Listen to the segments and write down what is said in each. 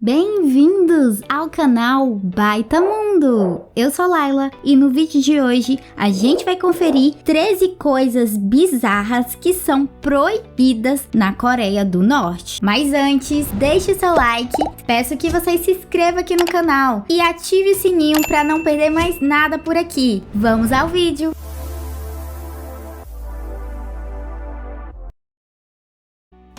Bem-vindos ao canal Baita Mundo! Eu sou Laila e no vídeo de hoje a gente vai conferir 13 coisas bizarras que são proibidas na Coreia do Norte. Mas antes, deixe seu like, peço que você se inscreva aqui no canal e ative o sininho para não perder mais nada por aqui. Vamos ao vídeo!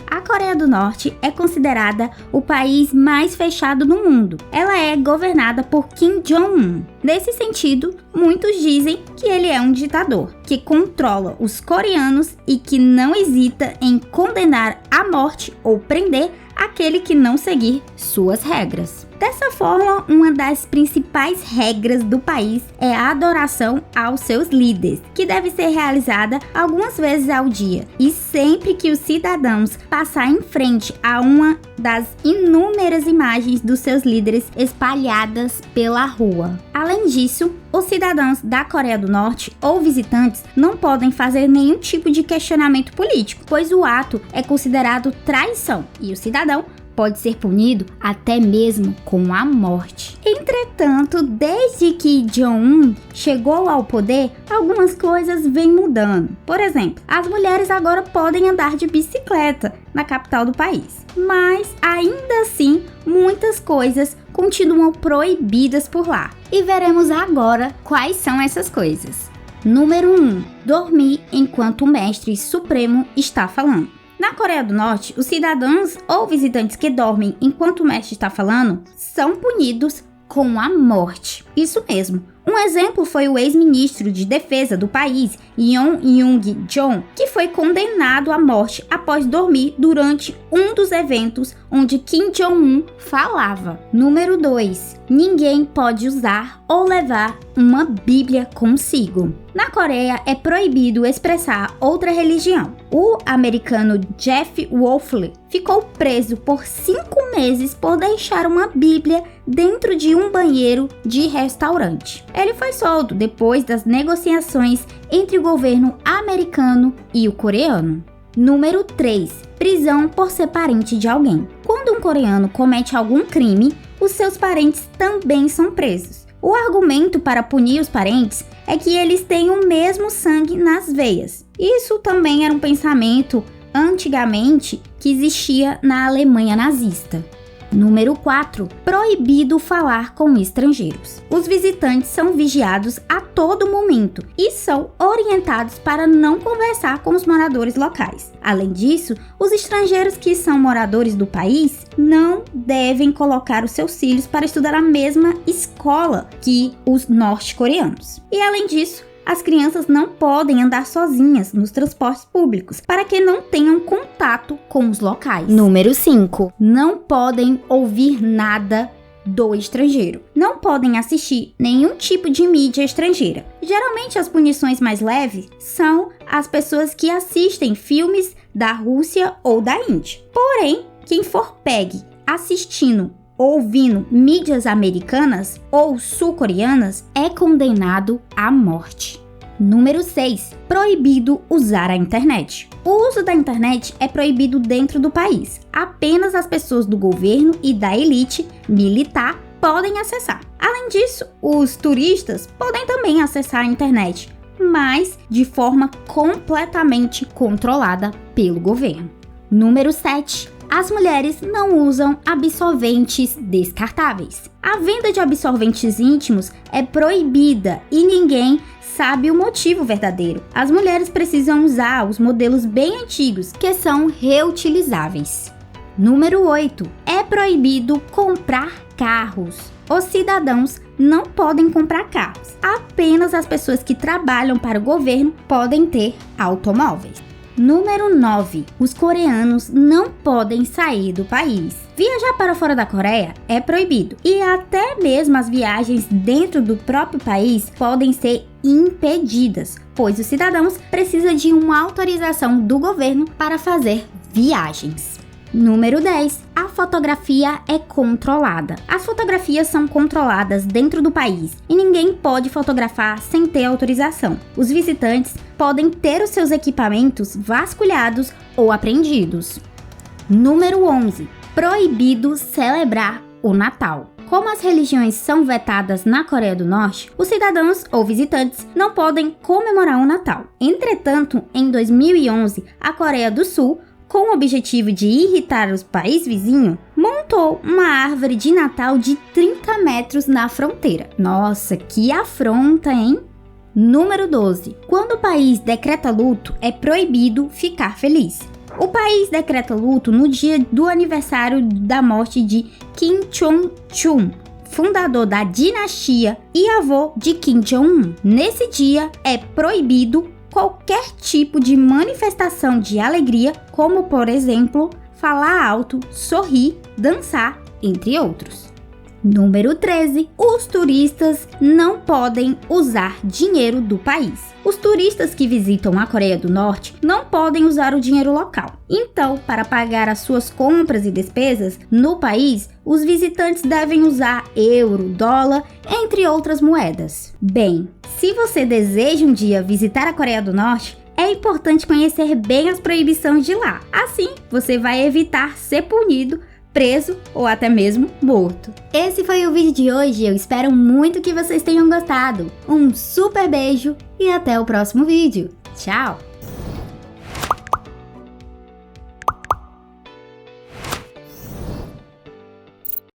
A Coreia do Norte é considerada o país mais fechado do mundo. Ela é governada por Kim Jong-un. Nesse sentido, muitos dizem que ele é um ditador, que controla os coreanos e que não hesita em condenar à morte ou prender aquele que não seguir suas regras. Dessa forma, uma das principais regras do país é a adoração aos seus líderes, que deve ser realizada algumas vezes ao dia, e sempre que os cidadãos passar em frente a uma das inúmeras imagens dos seus líderes espalhadas pela rua. Além disso, os cidadãos da Coreia do Norte ou visitantes não podem fazer nenhum tipo de questionamento político, pois o ato é considerado traição e o cidadão pode ser punido até mesmo com a morte. Entretanto, desde que Jong-un chegou ao poder, algumas coisas vêm mudando. Por exemplo, as mulheres agora podem andar de bicicleta na capital do país. Mas, ainda assim, muitas coisas continuam proibidas por lá. E veremos agora quais são essas coisas. Número 1. Dormir enquanto o mestre supremo está falando. Na Coreia do Norte, os cidadãos ou visitantes que dormem enquanto o mestre está falando são punidos com a morte. Isso mesmo. Um exemplo foi o ex-ministro de defesa do país, Yoon Young-jong, que foi condenado à morte após dormir durante um dos eventos onde Kim Jong-un falava. Número 2. Ninguém pode usar ou levar uma Bíblia consigo. Na Coreia é proibido expressar outra religião. O americano Jeff Wolfley ficou preso por 5 meses por deixar uma Bíblia dentro de um banheiro de restaurante. Ele foi solto depois das negociações entre o governo americano e o coreano. Número 3. Prisão por ser parente de alguém. Quando um coreano comete algum crime, os seus parentes também são presos. O argumento para punir os parentes é que eles têm o mesmo sangue nas veias. Isso também era um pensamento antigamente que existia na Alemanha nazista. Número 4. Proibido falar com estrangeiros. Os visitantes são vigiados a todo momento e são orientados para não conversar com os moradores locais. Além disso, os estrangeiros que são moradores do país não devem colocar os seus filhos para estudar na mesma escola que os norte-coreanos. E além disso, as crianças não podem andar sozinhas nos transportes públicos para que não tenham contato com os locais. Número 5. Não podem ouvir nada do estrangeiro. Não podem assistir nenhum tipo de mídia estrangeira. Geralmente as punições mais leves são as pessoas que assistem filmes da Rússia ou da Índia. Porém, quem for pegue assistindo ouvindo mídias americanas ou sul-coreanas é condenado à morte. Número 6. Proibido usar a internet. O uso da internet é proibido dentro do país. Apenas as pessoas do governo e da elite militar podem acessar. Além disso, os turistas podem também acessar a internet, mas de forma completamente controlada pelo governo. Número 7. As mulheres não usam absorventes descartáveis. A venda de absorventes íntimos é proibida e ninguém sabe o motivo verdadeiro. As mulheres precisam usar os modelos bem antigos, que são reutilizáveis. Número 8. É proibido comprar carros. Os cidadãos não podem comprar carros. Apenas as pessoas que trabalham para o governo podem ter automóveis. Número 9. Os coreanos não podem sair do país. Viajar para fora da Coreia é proibido e até mesmo as viagens dentro do próprio país podem ser impedidas, pois os cidadãos precisam de uma autorização do governo para fazer viagens. Número 10. A fotografia é controlada. As fotografias são controladas dentro do país e ninguém pode fotografar sem ter autorização. Os visitantes podem ter os seus equipamentos vasculhados ou apreendidos. Número 11. Proibido celebrar o Natal. Como as religiões são vetadas na Coreia do Norte, os cidadãos ou visitantes não podem comemorar o Natal. Entretanto, em 2011, a Coreia do Sul, com o objetivo de irritar os países vizinhos, montou uma árvore de Natal de 30 metros na fronteira. Nossa, que afronta, hein? Número 12. Quando o país decreta luto, é proibido ficar feliz. O país decreta luto no dia do aniversário da morte de Kim Jong-un, fundador da dinastia e avô de Kim Jong-un. Nesse dia, é proibido qualquer tipo de manifestação de alegria, como, por exemplo, falar alto, sorrir, dançar, entre outros. Número 13. Os turistas não podem usar dinheiro do país. Os turistas que visitam a Coreia do Norte não podem usar o dinheiro local. Então, para pagar as suas compras e despesas no país, os visitantes devem usar euro, dólar, entre outras moedas. Bem, se você deseja um dia visitar a Coreia do Norte, é importante conhecer bem as proibições de lá. Assim, você vai evitar ser punido, preso ou até mesmo morto. Esse foi o vídeo de hoje, eu espero muito que vocês tenham gostado. Um super beijo e até o próximo vídeo. Tchau!